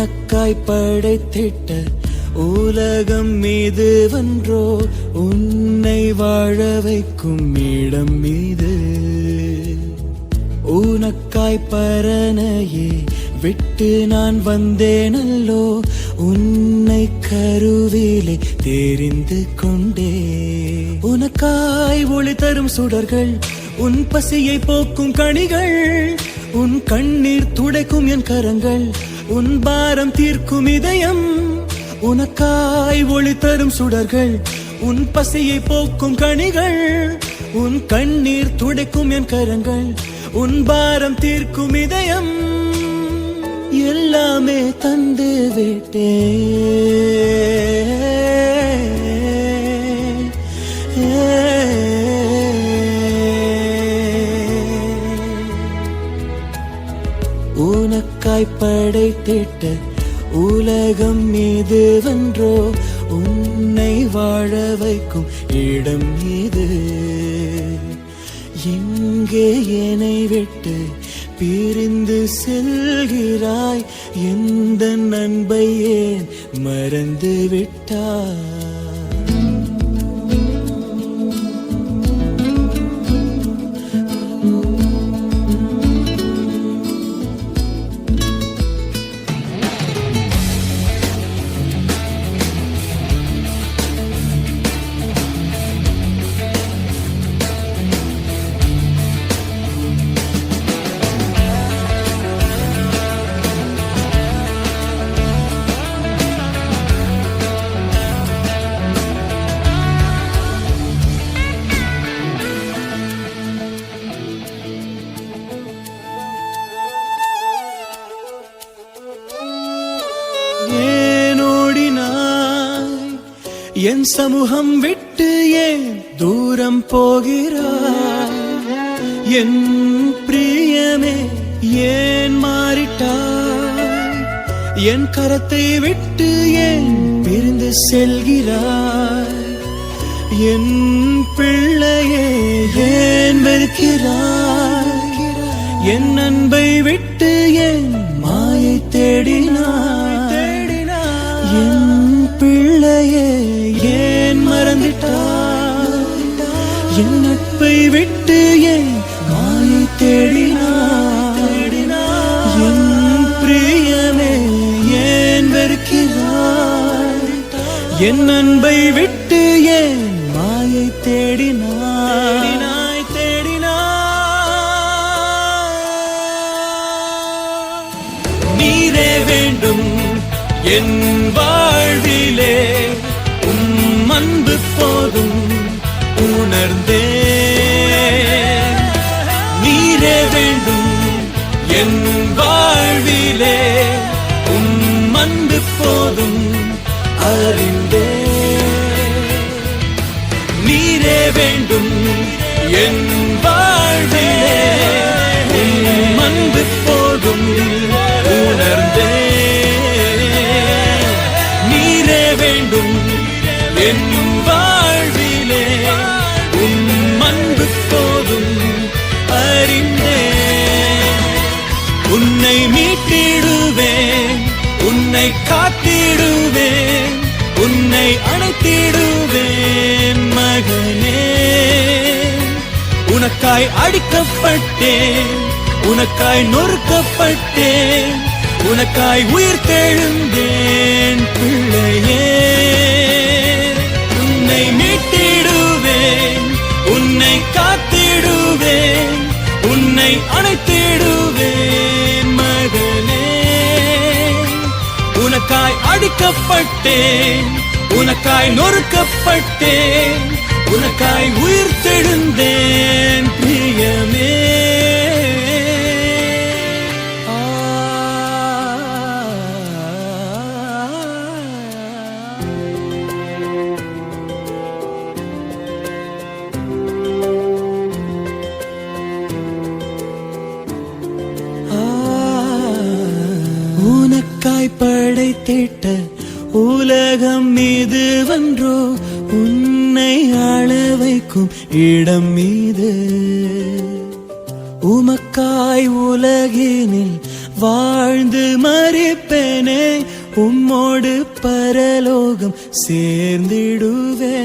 உனக்காய் படைத்திட்ட உலகம் மீது வென்றோ உன்னை வாழ வைக்கும் இடம் மீது உனக்காய் பரனையே விட்டு நான் வந்தேனல்லோ உன்னை கருவிலே தெரிந்து கொண்டே உனக்காய் ஒளி தரும் சுடர்கள் உன் பசியை போக்கும் கனிகள் உன் கண்ணீர் துடைக்கும் என் கரங்கள் உன் பாரம் தீர்க்கும் இதயம் உனக்காய் ஒளி தரும் சுடர்கள் உன் பசியை போக்கும் கனிகள் உன் கண்ணீர் துடைக்கும் என் கரங்கள் உன் பாரம் தீர்க்கும் இதயம் எல்லாமே தந்து விட்டே உனக்காய் படைத்திட்ட உலகம் மீது வென்றோ உன்னை வாழ வைக்கும் இடம் மீது எங்கே என்னை விட்டு பிரிந்து செல்கிறாய் எந்த அன்பை ஏன் மறந்து விட்டாய் என் சமூகம் விட்டு ஏன் தூரம் போகிறாய் என் பிரியமே ஏன் மாறிட்டாய் என் கரத்தை விட்டு ஏன் பிரிந்து செல்கிறாய் என் பிள்ளையே ஏன் வெறுக்கிறாய் என் அன்பை விட்டு ஏன் மாயை தேடினாய் என் பிள்ளையே ஏன் மறந்துட்டாய் என் நட்பை விட்டு ஏன் மாயை தேடினாய் என் பிரியமே ஏன் வெறுக்கிறாய் என் அன்பை விட்டு ஏன் மாயை தேடினாய் நீரே வேண்டும் என் வாழ்விலே உம் அன்பு போதும் உணர்ந்தே நீரே வேண்டும் என் வாழ்விலே உம் அன்பு போதும் அறிந்தே நீரே வேண்டும் என் வாழ்விலே உம் அன்பு போதும் உணர்ந்தே என் வாழ்விலே உம் அன்பு போதும் அறிந்தே உன்னை மீட்டிடுவேன் உன்னை காத்திடுவேன் உன்னை அணைத்திடுவேன் மகனே உனக்காய் அடிக்கப்பட்டேன் உனக்காய் நொறுக்கப்பட்டேன் உனக்காய் உயிர் தெழுந்தேன் பிள்ளையே உன்னை மீட்டிடுவேன் உன்னை காத்திடுவேன் உன்னை அணைத்திடுவேன் மகனே உனக்காய் அடிக்கப்பட்டேன் உனக்காய் நொறுக்கப்பட்டேன் உனக்காய் உயிர் தெழுந்தேன் பிரியமே உனக்காய் படைத்திட்ட உலகம் மீது வென்றோ உன்னை ஆள வைக்கும் இடம் மீது உமக்காய் உலகினில் வாழ்ந்து மறிப்பேனே உம்மோடு பரலோகம் சேர்ந்திடுவே